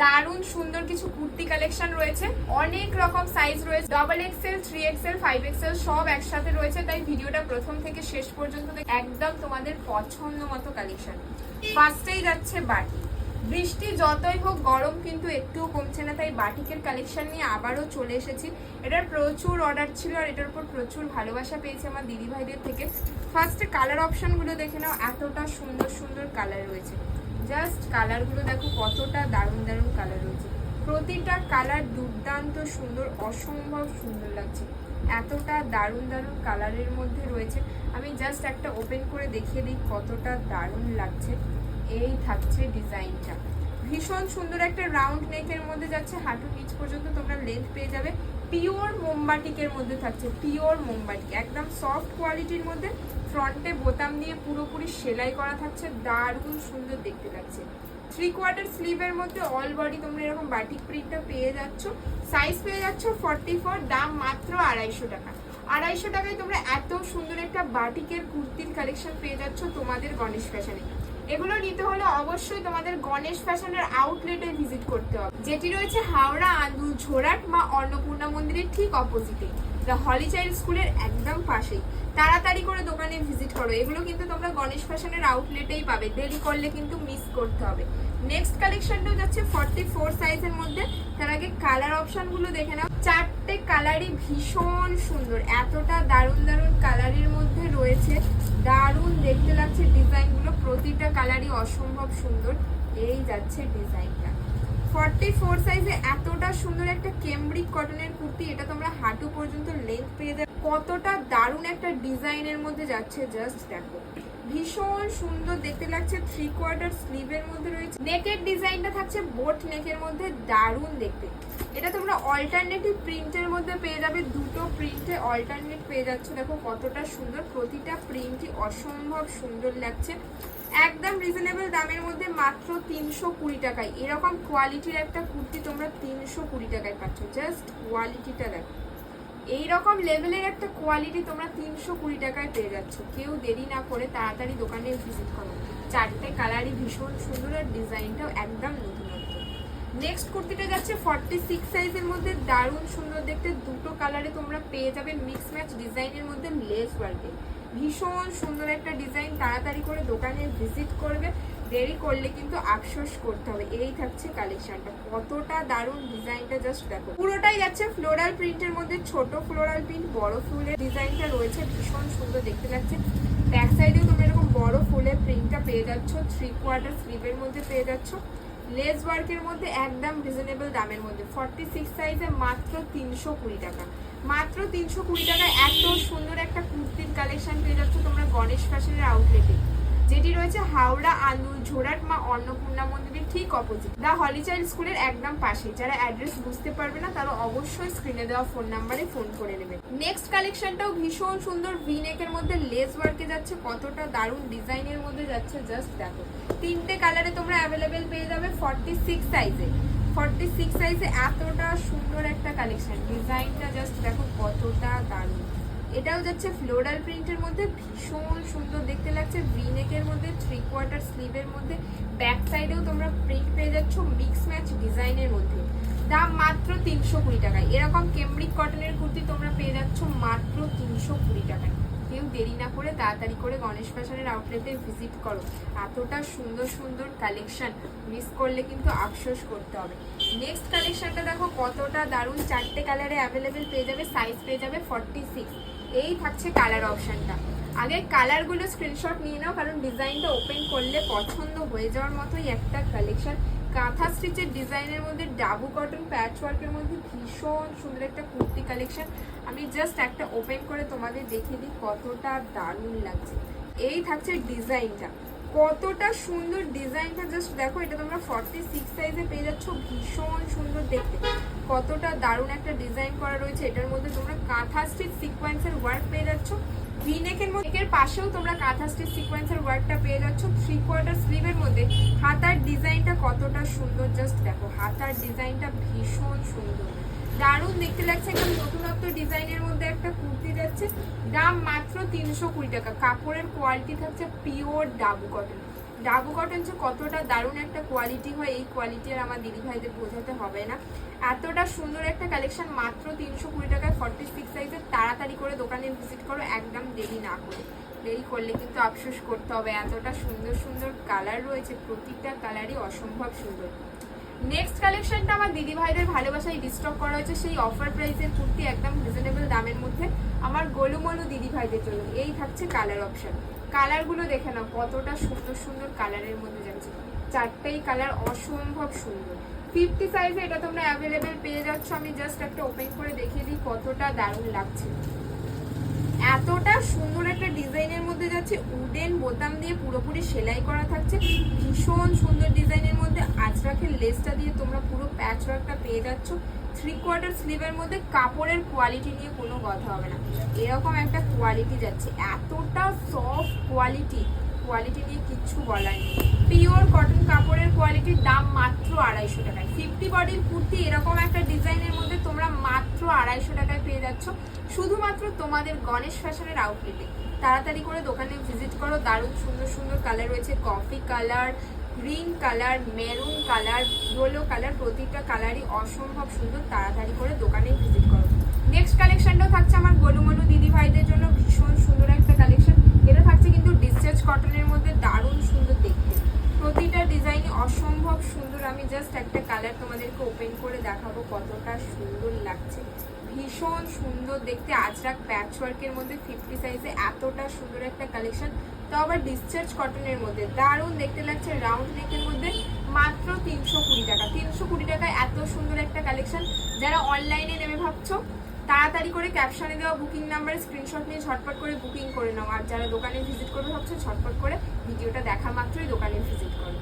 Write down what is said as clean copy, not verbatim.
দারুণ সুন্দর কিছু কুর্তি কালেকশন রয়েছে, অনেক রকম সাইজ রয়েছে, XXL 3XL 5XL সব একসাথে রয়েছে। তাই ভিডিওটা প্রথম থেকে শেষ পর্যন্ত একদম তোমাদের পছন্দ মতো কালেকশন। ফার্স্টেই যাচ্ছে বাটিক। বৃষ্টি যতই হোক গরম কিন্তু একটুও কমছে না, তাই বাটিকের কালেকশন নিয়ে আবারও চলে এসেছি। এটার প্রচুর অর্ডার ছিল আর এটার উপর প্রচুর ভালোবাসা পেয়েছি আমার দিদি ভাইদের থেকে। ফার্স্ট কালার অপশনগুলো দেখে নাও, এতটা সুন্দর সুন্দর কালার রয়েছে। জাস্ট কালারগুলো দেখো কতটা দারুণ দারুণ কালার রয়েছে, প্রতিটা কালার দুর্দান্ত সুন্দর, অসম্ভব সুন্দর লাগছে। এতটা দারুণ দারুণ কালারের মধ্যে রয়েছে। আমি জাস্ট একটা ওপেন করে দেখিয়ে দিই কতটা দারুণ লাগছে। এই থাকছে ডিজাইনটা, ভীষণ সুন্দর একটা রাউন্ড নেকের মধ্যে যাচ্ছে, হাঁটু নিচ পর্যন্ত তোমরা লেন্থ পেয়ে যাবে। পিওর মোমবাটিকের মধ্যে থাকছে, পিওর মোমবাটিক, একদম সফট কোয়ালিটির মধ্যে। ফ্রন্টে বোতাম দিয়ে পুরোপুরি সেলাই করা থাকছে, দারুণ সুন্দর দেখতে লাগছে। 3/4 স্লিভের মধ্যে অল বডি তোমরা এরকম বাটিক প্রিন্টটা পেয়ে যাচ্ছ। সাইজ পেয়ে যাচ্ছ 44, দাম মাত্র 250 টাকা। 250 টাকায় তোমরা এত সুন্দর একটা বাটিকের কুর্তির কালেকশন পেয়ে যাচ্ছ তোমাদের গণেশ ফ্যাশনে। এগুলো নিতে হলে অবশ্যই তোমাদের গণেশ ফ্যাশনের আউটলেটে ভিজিট করতে হবে, যেটি রয়েছে হাওড়া আন্দুল ঝোড়াট মা অন্নপূর্ণা মন্দিরের ঠিক অপোজিটে, দ্য হলি চাইল্ড স্কুলের একদম পাশেই। তাড়াতাড়ি করে দোকানে ভিজিট করো, এগুলো কিন্তু তোমরা গণেশ ফ্যাশনের আউটলেটেই পাবে, দেরি করলে কিন্তু মিস করতে হবে। নেক্সট কালেকশনটাও যাচ্ছে 44 সাইজের মধ্যে। তার আগে কালার অপশনগুলো দেখে নাও, চারটে কালারই ভীষণ সুন্দর, এতটা দারুণ দারুণ কালারের মধ্যে রয়েছে, দারুণ দেখতে লাগছে ডিজাইনগুলো, প্রতিটা কালারই অসম্ভব সুন্দর। এই যাচ্ছে ডিজাইনটা 44 সাইজে, এতটা সুন্দর একটা কেমব্রিক কটনের কুর্তি, এটা তোমরা হাঁটু পর্যন্ত লেন্থ পেয়ে যাবে। কতটা দারুণ একটা ডিজাইনের মধ্যে যাচ্ছে, জাস্ট দেখো ভীষণ সুন্দর দেখতে লাগছে। 3/4 স্লিভের মধ্যে রয়েছে, নেকের ডিজাইনটা থাকছে বোট নেকের মধ্যে, দারুণ দেখতে। এটা তোমরা অল্টারনেটিভ প্রিন্টের মধ্যে পেয়ে যাবে, দুটো প্রিন্টে অল্টারনেট পেয়ে যাচ্ছে। দেখো কতটা সুন্দর, প্রতিটা প্রিন্টই অসম্ভব সুন্দর লাগছে। একদম রিজনেবল দামের মধ্যে মাত্র 320 টাকায় এরকম কোয়ালিটির একটা কুর্তি তোমরা 320 টাকায় পাচ্ছ। জাস্ট কোয়ালিটিটা দেখো, এইরকম লেভেলের একটা কোয়ালিটি তোমরা 320 টাকায় পেয়ে যাচ্ছ। কেউ দেরি না করে তাড়াতাড়ি দোকানে ভিজিট করো। চারটে কালারই ভীষণ সুন্দর আর ডিজাইনটাও একদম নতুনত্ব। নেক্সট কুর্তিটা যাচ্ছে 46 সাইজের মধ্যে, দারুণ সুন্দর দেখতে, দুটো কালারে তোমরা পেয়ে যাবে মিক্স ম্যাচ ডিজাইনের মধ্যে লেস ওয়ার্কে। ভীষণ সুন্দর একটা ডিজাইন, তাড়াতাড়ি করে দোকানে ভিজিট করবে, দেরি করলে কিন্তু আফসোস করতে হবে। এই থাকছে কালেকশনটা, কতটা দারুণ ডিজাইনটা জাস্ট দেখো। পুরোটাই যাচ্ছে ফ্লোরাল প্রিন্টের মধ্যে, ছোট ফ্লোরাল প্রিন্ট, বড় ফুলের ডিজাইনটা রয়েছে, ভীষণ সুন্দর দেখতে লাগছে। ব্যাক সাইডেও তোমরা এরকম বড় ফুলের প্রিন্টটা পেয়ে যাচ্ছ, 3/4 স্লিভের মধ্যে পেয়ে যাচ্ছ, লেস ওয়ার্কের মধ্যে একদম রিজনেবল দামের মধ্যে। 46 সাইজে মাত্র 320 টাকা, মাত্র 320 টাকায় এত সুন্দর একটা কুর্তির কালেকশন পেয়ে যাচ্ছ তোমরা গণেশ ফ্যাশনের আউটলেটে, যেটি রয়েছে হাওড়া আন্দুল ঝোড়াট মা অন্নপূর্ণা মন্দিরের ঠিক অপোজিট, দ্য হলি চাইল্ড স্কুলের একদম পাশে। যারা অ্যাড্রেস বুঝতে পারবে না তারা অবশ্যই স্ক্রিনে দেওয়া ফোন নাম্বারে ফোন করে নেবে। নেক্সট কালেকশনটাও ভীষণ সুন্দর, ভি নেকের মধ্যে লেস ওয়ার্কে যাচ্ছে, কতটা দারুণ ডিজাইনের মধ্যে যাচ্ছে, জাস্ট দেখো। তিনটে কালারে তোমরা অ্যাভেলেবেল পেয়ে যাবে 46 সাইজে। 46 সাইজে এতটা সুন্দর একটা কালেকশন, ডিজাইনটা জাস্ট দেখো কতটা দারুণ। এটাও যাচ্ছে ফ্লোরাল প্রিন্টের মধ্যে, ভীষণ সুন্দর দেখতে লাগছে, ভি নেকের মধ্যে, 3/4 স্লিভের মধ্যে। ব্যাক সাইডেও তোমরা প্রিন্ট পেয়ে যাচ্ছ মিক্স ম্যাচ ডিজাইনের মধ্যে, দাম মাত্র 320 টাকায়। এরকম কেমব্রিক কটনের কুর্তি তোমরা পেয়ে যাচ্ছ মাত্র 320 টাকায়। কেউ দেরি না করে তাড়াতাড়ি করে গণেশ ফ্যাশনের আউটলেটে ভিজিট করো, এতটা সুন্দর সুন্দর কালেকশন মিস করলে কিন্তু আফসোস করতে হবে। নেক্সট কালেকশনটা দেখো কতটা দারুণ, চারটে কালারে অ্যাভেলেবেল পেয়ে যাবে, সাইজ পেয়ে যাবে 46। এই থাকছে কালার অপশনটা, আগে কালারগুলো স্ক্রিনশট নিয়ে নাও, কারণ ডিজাইনটা ওপেন করলে পছন্দ হয়ে যাওয়ার মতোই একটা কালেকশন। কাঁথা স্টিচের ডিজাইনের মধ্যে ডাবু কটন প্যাচ ওয়ার্কের মধ্যে ভীষণ সুন্দর একটা কুর্তি কালেকশন। আমি জাস্ট একটা ওপেন করে তোমাদের দেখিয়ে দিই কতটা দারুণ লাগছে। এই থাকছে ডিজাইনটা, কতটা সুন্দর ডিজাইনটা জাস্ট দেখো। এটা তোমরা 46 সাইজে পেয়ে যাচ্ছ, ভীষণ সুন্দর দেখতে, কতটা দারুণ একটা ডিজাইন করা রয়েছে। এটার মধ্যে তোমরা কাঁথা স্টিচ সিকোয়েন্সের ওয়ার্ক পেয়ে যাচ্ছ, ভি নেকের মধ্যে, নেকের পাশেও তোমরা কাঁথা স্টিচ সিকোয়েন্সের ওয়ার্কটা পেয়ে যাচ্ছ। 3/4 স্লিভের মধ্যে হাতার ডিজাইনটা কতটা সুন্দর, জাস্ট দেখো হাতার ডিজাইনটা ভীষণ সুন্দর, দারুণ দেখতে লাগছে। একদম নতুনত্ব ডিজাইনের মধ্যে একটা কুর্তি যাচ্ছে, দাম মাত্র 320 টাকা। কাপড়ের কোয়ালিটি থাকছে pure dabu cotton, dabu cotton যে কতটা দারুণ একটা কোয়ালিটি হয়, এই কোয়ালিটি আর আমার দিদি ভাইদের বোঝাতে হবে না। এতটা সুন্দর একটা কালেকশন মাত্র 320 টাকায় 46 সাইজের। তাড়াতাড়ি করে দোকানে ভিজিট করো, একদম দেরি না করে। দেরি করলে কিন্তু আফসোস করতে হবে। এতটা সুন্দর সুন্দর কালার রয়েছে, প্রতিটা কালারই অসম্ভব সুন্দর। নেক্সট কালেকশনটা আমার দিদি ভাইদের ভালোবাসায় রিস্টক করা হয়েছে, সেই অফার প্রাইসের কুর্তি, একদম রিজনেবল দামের মধ্যে আমার গোলুমলু দিদি ভাইদের জন্য। এই থাকছে কালার অপশন, কালারগুলো দেখে নাও কতটা সুন্দর সুন্দর কালারের মধ্যে যাচ্ছে। চারটেই কালার অসম্ভব সুন্দর। 50 সাইজে এটা তোমরা অ্যাভেলেবেল পেয়ে যাচ্ছ। আমি জাস্ট একটা ওপেন করে দেখিয়ে দিই কতটা দারুণ লাগছে। এতটা সুন্দর একটা ডিজাইনের মধ্যে যাচ্ছে, উডেন বোতাম দিয়ে পুরোপুরি সেলাই করা থাকছে, ভীষণ সুন্দর ডিজাইনের মধ্যে আজরাকের লেসটা দিয়ে তোমরা পুরো প্যাচ ওয়ার্কটা পেয়ে যাচ্ছ। 3/4 স্লিভের মধ্যে কাপড়ের কোয়ালিটি নিয়ে কোনো কথা হবে না, এরকম একটা কোয়ালিটি যাচ্ছে। এতটা সফট কোয়ালিটি, কোয়ালিটি নিয়ে কিচ্ছু বলার নেই। পিওর কটন কাপড়ের কোয়ালিটির দাম মাত্র 250 টাকায়। 50 বডির কুর্তি এরকম একটা ডিজাইনের মধ্যে তোমরা মাত্র 250 টাকায় পেয়ে যাচ্ছ, শুধুমাত্র তোমাদের গণেশ ফ্যাশনের আউটলেটে। তাড়াতাড়ি করে দোকানে ভিজিট করো। দারুণ সুন্দর সুন্দর কালার রয়েছে, coffee colour, green colour, maroon colour, yellow colour, প্রতিটা কালারই অসম্ভব সুন্দর। তাড়াতাড়ি করে দোকানে ভিজিট করো। নেক্সট কালেকশনটাও থাকছে আমার গোলুমলু দিদি ভাইদের জন্য, ভীষণ সুন্দর একটা কালেকশন। এটা থাকছে কিন্তু ডিসচার্জ কটনের মধ্যে, দারুণ সুন্দর দেখতে, প্রতিটা ডিজাইনই অসম্ভব সুন্দর। আমি জাস্ট একটা কালার তোমাদেরকে ওপেন করে দেখাবো কতটা সুন্দর লাগছে, ভীষণ সুন্দর দেখতে। আজরাক প্যাচ ওয়ার্কের মধ্যে 50 সাইজে এতটা সুন্দর একটা কালেকশন, তো আবার ডিসচার্জ কটনের মধ্যে দারুণ দেখতে লাগছে। রাউন্ড নেকের মধ্যে মাত্র 320 টাকা। 320 টাকায় এত সুন্দর একটা কালেকশন। যারা অনলাইনে নেবে ভাবছো, তাড়াতাড়ি করে ক্যাপশনে দেওয়া বুকিং নাম্বারে স্ক্রিনশট নিয়ে ঝটপট করে বুকিং করে নাও। আর যারা দোকানে ভিজিট করবে ভাবছো, ঝটপট করে ভিডিওটা দেখা মাত্রই দোকানে ভিজিট করো।